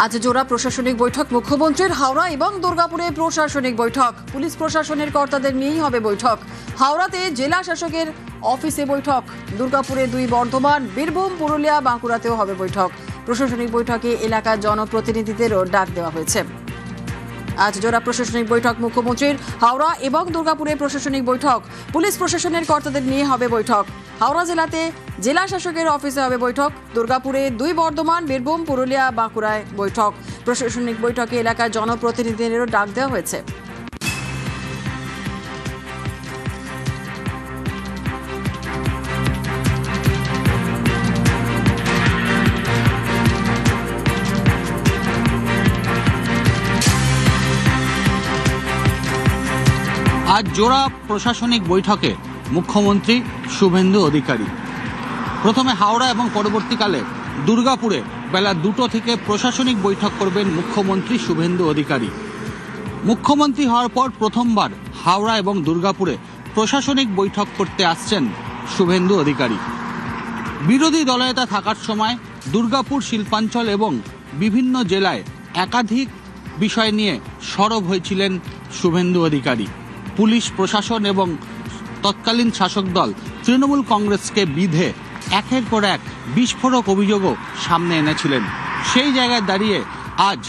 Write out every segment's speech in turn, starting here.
আজ জোড়া প্রশাসনিক বৈঠক মুখ্যমন্ত্রীর। হাওড়া এবং দুর্গাপুরে প্রশাসনিক বৈঠক। পুলিশ প্রশাসনের কর্তাদের নিয়েই হবে বৈঠক। হাওড়াতে জেলা শাসকের অফিসে বৈঠক। দুর্গাপুরে 2 বর্ধমান, বীরভূম, পুরুলিয়া, বাঁকুড়াতেও হবে বৈঠক। প্রশাসনিক বৈঠকে এলাকার জনপ্রতিনিধিদেরও ডাক দেওয়া হয়েছে। আজ জোড়া প্রশাসনিক বৈঠক মুখ্যমন্ত্রীর। হাওড়া এবং দুর্গাপুরে প্রশাসনিক বৈঠক। পুলিশ প্রশাসনের কর্তাদের নিয়ে হবে বৈঠক। হাওড়া জেলাতে জেলা শাসকের অফিসে হবে বৈঠক। দুর্গাপুরে 2 বর্ধমান, বীরভূম, পুরুলিয়া, বাঁকুড়ায় বৈঠক। প্রশাসনিক বৈঠকে এলাকার জনপ্রতিনিধিদেরও ডাক দেওয়া হয়েছে। আজ জোড়া প্রশাসনিক বৈঠকে মুখ্যমন্ত্রী শুভেন্দু অধিকারী। প্রথমে হাওড়া এবং পরবর্তীকালে দুর্গাপুরে বেলা 2টো থেকে প্রশাসনিক বৈঠক করবেন মুখ্যমন্ত্রী শুভেন্দু অধিকারী। মুখ্যমন্ত্রী হওয়ার পর প্রথমবার হাওড়া এবং দুর্গাপুরে প্রশাসনিক বৈঠক করতে আসছেন শুভেন্দু অধিকারী। বিরোধী দলনেতা থাকার সময় দুর্গাপুর, শিল্পাঞ্চল এবং বিভিন্ন জেলায় একাধিক বিষয় নিয়ে সরব হয়েছিলেন শুভেন্দু অধিকারী। পুলিশ প্রশাসন এবং তৎকালীন শাসক দল তৃণমূল কংগ্রেসকে বিধে একের পর এক বিস্ফোরক অভিযোগও সামনে এনেছিলেন। সেই জায়গায় দাঁড়িয়ে আজ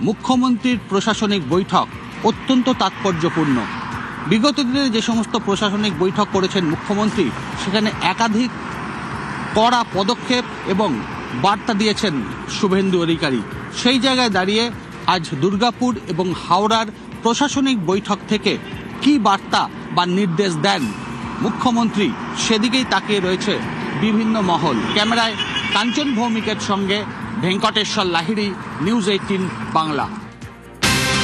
মুখ্যমন্ত্রীর প্রশাসনিক বৈঠক অত্যন্ত তাৎপর্যপূর্ণ। বিগত দিনে যে সমস্ত প্রশাসনিক বৈঠক করেছেন মুখ্যমন্ত্রী, সেখানে একাধিক কড়া পদক্ষেপ এবং বার্তা দিয়েছেন শুভেন্দু অধিকারী। সেই জায়গায় দাঁড়িয়ে আজ দুর্গাপুর এবং হাওড়ার প্রশাসনিক বৈঠক থেকে কি বার্তা বা নির্দেশ দেন মুখ্যমন্ত্রী, সেদিকেই তাকিয়ে রয়েছে বিভিন্ন মহল। ক্যামেরায় কাঞ্চন ভৌমিকের সঙ্গে ভেঙ্কটেশ্বর লাহিড়ী, নিউজ 18 বাংলা।